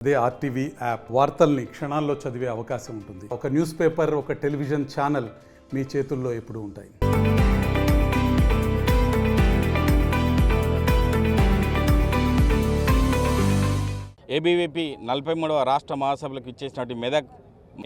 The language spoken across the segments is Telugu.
అదే ఆర్టీవీ యాప్ వార్తల్ని క్షణాల్లో చదివే అవకాశం ఉంటుంది. ఒక న్యూస్ పేపర్, ఒక టెలివిజన్ ఛానల్ మీ చేతుల్లో ఎప్పుడూ ఉంటాయి. ఏబీవీపీ 43వ రాష్ట్ర మహాసభలకు ఇచ్చేసినటువంటి మెదక్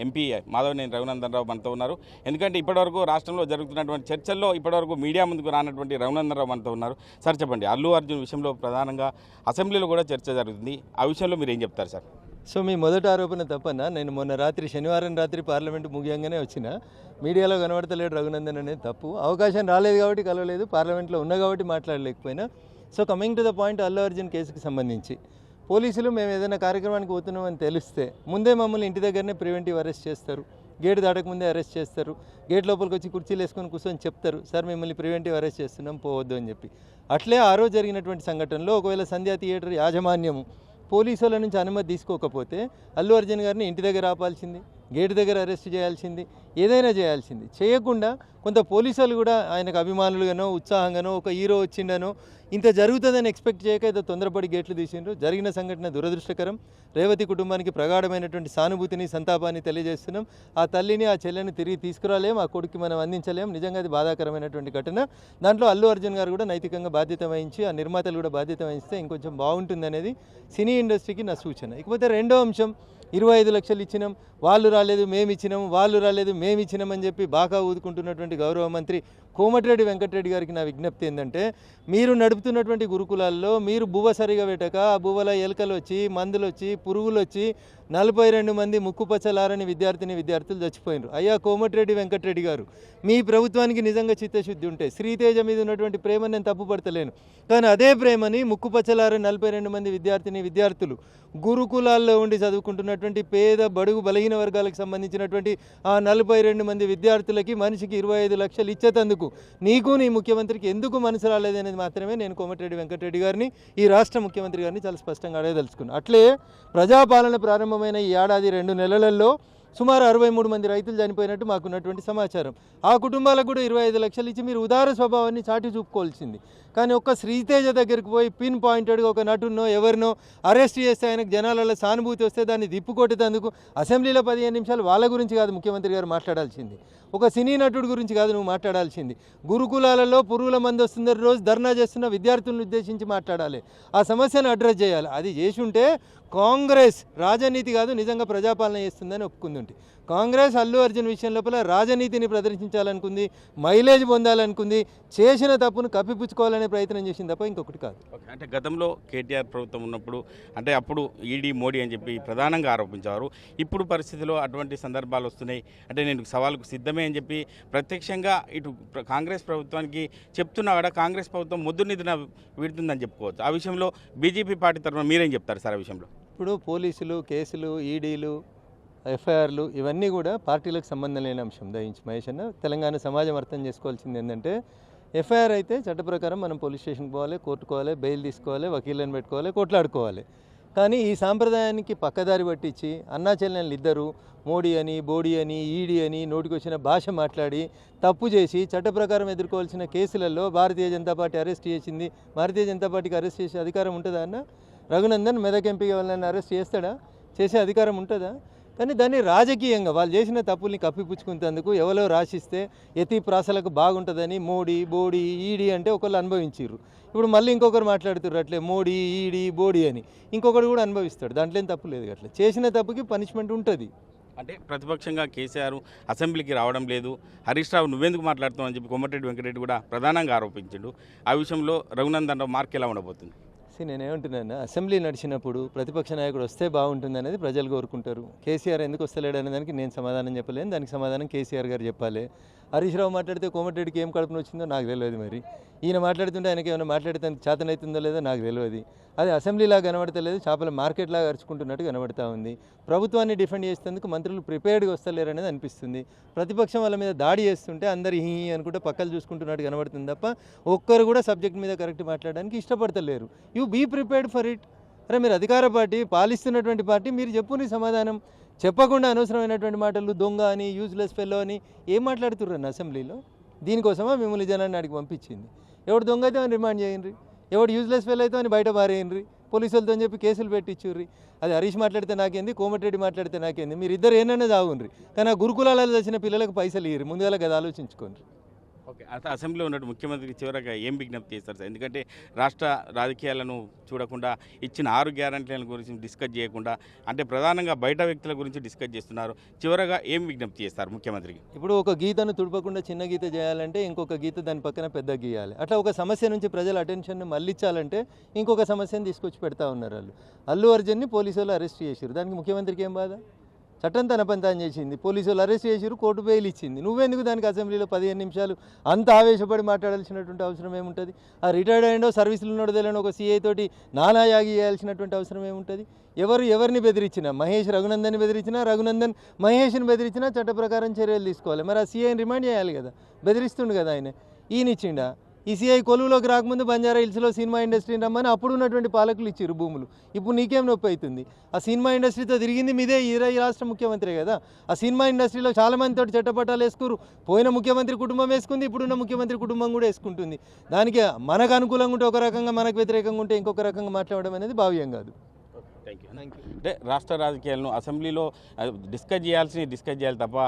ఎంపీ మాధవనేని రఘునందన్ రావు మనతో ఉన్నారు. ఎందుకంటే ఇప్పటివరకు రాష్ట్రంలో జరుగుతున్నటువంటి చర్చల్లో ఇప్పటివరకు మీడియా ముందుకు రానటువంటి రఘునందన్ రావు మనతో ఉన్నారు. సార్ చెప్పండి, అల్లు అర్జున్ విషయంలో ప్రధానంగా అసెంబ్లీలో కూడా చర్చ జరుగుతుంది. ఆ విషయంలో మీరు ఏం చెప్తారు సార్? సో మీ మొదటి ఆరోపణ తప్పన్నా. నేను మొన్న రాత్రి శనివారం రాత్రి పార్లమెంటు ముగియంగానే వచ్చిన మీడియాలో కనబడతలేడు రఘునందన్ అనేది తప్పు. అవకాశం రాలేదు కాబట్టి కలవలేదు, పార్లమెంట్లో ఉన్నా కాబట్టి మాట్లాడలేకపోయినా. So coming to the point, Allu Arjun కేసుకి సంబంధించి పోలీసులు మేము ఏదైనా కార్యక్రమానికి పోతున్నామని తెలిస్తే ముందే మమ్మల్ని ఇంటి దగ్గరనే ప్రివెంటివ్ అరెస్ట్ చేస్తారు. గేట్ దాటకముందే అరెస్ట్ చేస్తారు. గేట్ లోపలికి వచ్చి కుర్చీలు వేసుకొని కూర్చొని చెప్తారు, సార్ మిమ్మల్ని ప్రివెంటివ్ అరెస్ట్ చేస్తున్నాం, పోవద్దు అని చెప్పి. అట్లే ఆ రోజు జరిగినటువంటి సంఘటనలో ఒకవేళ సంధ్యా థియేటర్ యాజమాన్యము పోలీసుల నుంచి అనుమతి తీసుకోకపోతే అల్లు అర్జున్ గారిని ఇంటి దగ్గర ఆపాల్సింది, గేట్ దగ్గర అరెస్ట్ చేయాల్సింది, ఏదైనా చేయాల్సింది. చేయకుండా కొంత పోలీసులు కూడా ఆయనకు అభిమానులుగానో ఉత్సాహంగానో ఒక హీరో వచ్చిండనో ఇంత జరుగుతుందని ఎక్స్పెక్ట్ చేయక ఏదో తొందరపడి గేట్లు తీసిండ్రు. జరిగిన సంఘటన దురదృష్టకరం. రేవతి కుటుంబానికి ప్రగాఢమైనటువంటి సానుభూతిని, సంతాపాన్ని తెలియజేస్తున్నాం. ఆ తల్లిని, ఆ చెల్లెని తిరిగి తీసుకురాలేం, ఆ కొడుకు మనం అందించలేం. నిజంగా అది బాధాకరమైనటువంటి ఘటన. దాంట్లో అల్లు అర్జున్ గారు కూడా నైతికంగా బాధ్యత వహించి, ఆ నిర్మాతలు కూడా బాధ్యత వహిస్తే ఇంకొంచెం బాగుంటుంది అనేది సినీ ఇండస్ట్రీకి నా సూచన. ఇకపోతే రెండో అంశం, 25 లక్షలు ఇచ్చినాం, వాళ్ళు రాలేదు మేము ఇచ్చినాం, వాళ్ళు రాలేదు మేము ఇచ్చినాం అని చెప్పి బాగా ఊదుకుంటున్నటువంటి గౌరవ మంత్రి కోమటిరెడ్డి వెంకటరెడ్డి గారికి నా విజ్ఞప్తి ఏంటంటే, మీరు నడుపుతున్నటువంటి గురుకులాల్లో మీరు బువ్వ సరిగా పెట్టక ఆ బువ్వల ఎలుకలు వచ్చి, మందులు వచ్చి, పురుగులు వచ్చి 42 మంది ముక్కుపచ్చలారని విద్యార్థులు చచ్చిపోయినారు. అయ్యా కోమటిరెడ్డి వెంకటరెడ్డి గారు, మీ ప్రభుత్వానికి నిజంగా చిత్తశుద్ధి ఉంటే శ్రీతేజ మీద ఉన్నటువంటి ప్రేమను నేను తప్పుపడతలేను, కానీ అదే ప్రేమని ముక్కుపచ్చలారని 42 మంది విద్యార్థులు గురుకులాల్లో ఉండి చదువుకుంటున్నటువంటి పేద బడుగు బలహీన వర్గాలకు సంబంధించినటువంటి ఆ 42 మంది విద్యార్థులకి మనిషికి 25 లక్షలు ఇచ్చేటందుకు నీకు నీ ముఖ్యమంత్రికి ఎందుకు మనసు రాలేదనేది మాత్రమే నేను కోమటిరెడ్డి వెంకటరెడ్డి గారిని, ఈ రాష్ట్ర ముఖ్యమంత్రి గారిని చాలా స్పష్టంగా అడగదలుచుకున్నాను. అట్లే ప్రజాపాలన ప్రారంభమైన ఈ ఏడాది 2 నెలలలో సుమారు 63 మంది రైతులు చనిపోయినట్టు మాకున్నటువంటి సమాచారం. ఆ కుటుంబాలకు కూడా 25 లక్షలు ఇచ్చి మీరు ఉదార స్వభావాన్ని చాటి చూపుకోవాల్సింది. కానీ ఒక్క శ్రీతేజ దగ్గరికి పోయి పిన్ పాయింటెడ్గా ఒక నటున్నో ఎవరినో అరెస్ట్ చేస్తే ఆయనకు జనాలలో సానుభూతి వస్తే దాన్ని దిప్పుకొట్టేందుకు అసెంబ్లీలో 15 నిమిషాలు వాళ్ళ గురించి కాదు ముఖ్యమంత్రి గారు మాట్లాడాల్సింది, ఒక సినీ నటుడి గురించి కాదు నువ్వు మాట్లాడాల్సింది. గురుకులాలలో పురుగుల మంది వస్తుందని రోజు ధర్నా చేస్తున్న విద్యార్థులను ఉద్దేశించి మాట్లాడాలి, ఆ సమస్యను అడ్రస్ చేయాలి. అది చేసి ఉంటే కాంగ్రెస్ రాజనీతి కాదు నిజంగా ప్రజాపాలన చేస్తుందని ఒప్పుకుంది. కాంగ్రెస్ అల్లు అర్జున్ విషయం లోపల రాజనీతిని ప్రదర్శించాలనుకుంది, మైలేజ్ పొందాలనుకుంది, చేసిన తప్పును కప్పిపుచ్చుకోవాలనే ప్రయత్నం చేసింది తప్ప ఇంకొకటి కాదు. అంటే గతంలో కేటీఆర్ ప్రభుత్వం ఉన్నప్పుడు అంటే అప్పుడు ఈడీ మోడీ అని చెప్పి ప్రధానంగా ఆరోపించారు. ఇప్పుడు పరిస్థితిలో అటువంటి సందర్భాలు వస్తున్నాయి. అంటే నేను సవాలుకు సిద్ధమే అని చెప్పి ప్రత్యక్షంగా ఇటు కాంగ్రెస్ ప్రభుత్వానికి చెప్తున్నా కూడా కాంగ్రెస్ ప్రభుత్వం ముద్దు నిధిన వీడుతుందని చెప్పుకోవచ్చు. ఆ విషయంలో బీజేపీ పార్టీ తరఫున మీరేం చెప్తారు సార్ ఆ విషయంలో? ఇప్పుడు పోలీసులు, కేసులు, ఈడీలు, ఎఫ్ఐఆర్లు ఇవన్నీ కూడా పార్టీలకు సంబంధం లేని అంశం. దయించి మహేష్ అన్న, తెలంగాణ సమాజం అర్థం చేసుకోవాల్సింది ఏంటంటే, ఎఫ్ఐఆర్ అయితే చట్ట ప్రకారం మనం పోలీస్ స్టేషన్కి పోవాలి, కోర్టుకోవాలి, బెయిల్ తీసుకోవాలి, వకీళ్ళని పెట్టుకోవాలి, కొట్లాడుకోవాలి. కానీ ఈ సాంప్రదాయానికి పక్కదారి పట్టించి అన్నా చెల్లెళ్ళు ఇద్దరు మోడీ అని, బోడీ అని, ఈడీ అని నోటికి వచ్చిన భాష మాట్లాడి తప్పు చేసి చట్ట ప్రకారం ఎదుర్కోవాల్సిన కేసులలో భారతీయ జనతా పార్టీ అరెస్ట్ చేసింది. భారతీయ జనతా పార్టీకి అరెస్ట్ చేసే అధికారం ఉంటుందా అన్న? రఘునందన్ మెదక్ ఎంపీగా వాళ్ళని అరెస్ట్ చేస్తాడా? చేసే అధికారం ఉంటుందా? కానీ దాన్ని రాజకీయంగా వాళ్ళు చేసిన తప్పుల్ని కప్పిపుచ్చుకునేందుకు ఎవరో రాసిస్తే యతి ప్రాసలకు బాగుంటుందని మోడీ, బోడీ, ఈడీ అంటే ఒకళ్ళు అనుభవించారు. ఇప్పుడు మళ్ళీ ఇంకొకరు మాట్లాడుతారు అట్లే మోడీ, ఈడీ, బోడీ అని, ఇంకొకరు కూడా అనుభవిస్తాడు. దాంట్లో ఏం తప్పు లేదు. అట్లా చేసిన తప్పుకి పనిష్మెంట్ ఉంటుంది. అంటే ప్రతిపక్షంగా కేసీఆర్ అసెంబ్లీకి రావడం లేదు, హరీష్ రావు నువ్వెందుకు మాట్లాడుతావు అని చెప్పి కోమటిరెడ్డి వెంకటరెడ్డి కూడా ప్రధానంగా ఆరోపించాడు. ఆ విషయంలో రఘునందన్ రావు మార్క్ ఎలా ఉండబోతుంది? నేనేమంటున్నాను, అసెంబ్లీ నడిచినప్పుడు ప్రతిపక్ష నాయకుడు వస్తే బాగుంటుంది అనేది ప్రజలు కోరుకుంటారు. కేసీఆర్ ఎందుకు వస్తలేడు అనే దానికి నేను సమాధానం చెప్పలేను, దానికి సమాధానం కేసీఆర్ గారు చెప్పాలి. హరీష్ రావు మాట్లాడితే కోమటిరెడ్డికి ఏం కడుపున వచ్చిందో నాకు తెలియదు. మరి ఈయన మాట్లాడుతుంటే ఆయనకి ఏమైనా మాట్లాడితే చేతనవుతుందో లేదో నాకు తెలియదు. అది అసెంబ్లీలాగా కనబడతలేదు, చేపల మార్కెట్లాగా అరుచుకుంటున్నట్టు కనబడతా ఉంది. ప్రభుత్వాన్ని డిఫెండ్ చేసేందుకు మంత్రులు ప్రిపేర్డ్గా వస్తలేరు అనేది అనిపిస్తుంది. ప్రతిపక్షం వాళ్ళ మీద దాడి చేస్తుంటే అందరు హీ అనుకుంటే పక్కలు చూసుకుంటున్నట్టు కనబడుతుంది తప్ప ఒక్కరు కూడా సబ్జెక్ట్ మీద కరెక్ట్ మాట్లాడడానికి ఇష్టపడతలేరు. You be prepared for it. అరే మీరు అధికార పార్టీ, పాలిస్తున్నటువంటి పార్టీ, మీరు చెప్పుని సమాధానం చెప్పకుండా అనవసరమైనటువంటి మాటలు దొంగ అని, యూజ్లెస్ ఫెల్లో అని ఏం మాట్లాడుతుర్రన్న అసెంబ్లీలో? దీనికోసమా మిమ్మల్ని జనాన్ని అడిగి పంపించింది? ఎవడు దొంగ అయితే అని రిమాండ్ చేయండి, ఎవడు యూజ్లెస్ ఫెల్ అయితే అని బయట పారేయండి. పోలీసులతో చెప్పి కేసులు పెట్టించుర్రి. అది హరీష్ మాట్లాడితే నాకేంది, కోమటిరెడ్డి మాట్లాడితే నాకేంది, మీరు ఇద్దరు ఏమైనా చావుండ్రి, కానీ ఆ గురుకులాలలో వచ్చిన పిల్లలకు పైసలు ఇయ్యరు. ముందుగా కదా ఆలోచించుకోండి. ఓకే, అసెంబ్లీలో ఉన్నట్టు ముఖ్యమంత్రికి చివరగా ఏం విజ్ఞప్తి చేస్తారు సార్? ఎందుకంటే రాష్ట్ర రాజకీయాలను చూడకుండా ఇచ్చిన 6 గ్యారంటీల గురించి డిస్కస్ చేయకుండా అంటే ప్రధానంగా బయట వ్యక్తుల గురించి డిస్కస్ చేస్తున్నారు. చివరగా ఏం విజ్ఞప్తి చేస్తారు ముఖ్యమంత్రికి? ఇప్పుడు ఒక గీతను తుడపకుండా చిన్న గీత చేయాలంటే ఇంకొక గీత దాని పక్కన పెద్ద గీయాలి. అట్లా ఒక సమస్య నుంచి ప్రజల అటెన్షన్ని మళ్ళించాలంటే ఇంకొక సమస్యను తీసుకొచ్చి పెడతా ఉన్నారు వాళ్ళు. అల్లు అర్జున్ని పోలీసు వాళ్ళు అరెస్ట్ చేశారు. దానికి ముఖ్యమంత్రికి ఏం బాధ? చట్టం తన పని తాను చేసింది. పోలీసు వాళ్ళు అరెస్ట్ చేసిరు, కోర్టు బెయిల్ ఇచ్చింది. నువ్వెందుకు దానికి అసెంబ్లీలో 15 నిమిషాలు అంత ఆవేశపడి మాట్లాడాల్సినటువంటి అవసరం ఏముంటుంది? ఆ రిటైర్డ్ అయ్యిండో సర్వీసులు ఉన్నాడో తెలియని ఒక సీఐ తోటి నానాయాగి చేయాల్సినటువంటి అవసరం ఏముంటుంది? ఎవరిని బెదిరించినా, మహేష్ రఘునందన్ని బెదిరించినా, రఘునందన్ మహేష్ని బెదిరించినా చట్ట ప్రకారం చర్యలు తీసుకోవాలి. మరి ఆ సీఐని రిమైండ్ చేయాలి కదా, బెదిరిస్తుండు కదా ఆయన. ఈయనిచ్చిండా? ఈ సీఐ కొలువులోకి రాకముందు బంజారా హిల్స్లో సినిమా ఇండస్ట్రీని రమ్మని అప్పుడు ఉన్నటువంటి పాలకులు ఇచ్చారు భూములు. ఇప్పుడు నీకేం నొప్పి అవుతుంది? ఆ సినిమా ఇండస్ట్రీతో తిరిగింది మీదే ఈ రాష్ట్ర ముఖ్యమంత్రి కదా. ఆ సినిమా ఇండస్ట్రీలో చాలామంది తోటి చట్టపట్టాలు వేసుకురు. పోయిన ముఖ్యమంత్రి కుటుంబం వేసుకుంది, ఇప్పుడున్న ముఖ్యమంత్రి కుటుంబం కూడా వేసుకుంటుంది. దానికి మనకు అనుకూలంగా ఉంటే ఒక రకంగా, మనకు వ్యతిరేకంగా ఉంటే ఇంకొక రకంగా మాట్లాడడం అనేది భావ్యం కాదు. Thank you. అంటే రాష్ట్ర రాజకీయాలను అసెంబ్లీలో డిస్కస్ చేయాలి తప్ప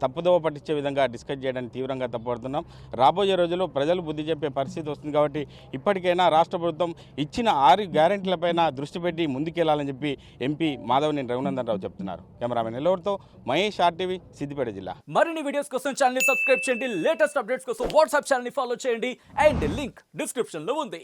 తప్పుదోవ పట్టించే విధంగా డిస్కస్ చేయడానికి తీవ్రంగా తప్పుపడుతున్నాం. రాబోయే రోజుల్లో ప్రజలు బుద్ధి చెప్పే పరిస్థితి వస్తుంది కాబట్టి ఇప్పటికైనా రాష్ట్ర ప్రభుత్వం ఇచ్చిన 6 గ్యారెంటీలపైన దృష్టి పెట్టి ముందుకెళ్లాలని చెప్పి ఎంపీ మాధవనేని రఘునందన్ రావు చెప్తున్నారు. కెమెరామెన్ ఎల్లవరితో మహేష్, ఆర్టీవీ, సిద్దిపేట జిల్లా. మరిన్ని వీడియోస్ కోసం ఛానల్ ని సబ్స్క్రైబ్ చేయండి. లేటెస్ట్ అప్డేట్స్ కోసం వాట్సాప్ ఛానల్ ని ఫాలో చేయండి. అండ్ లింక్ డిస్క్రిప్షన్ లో ఉంది.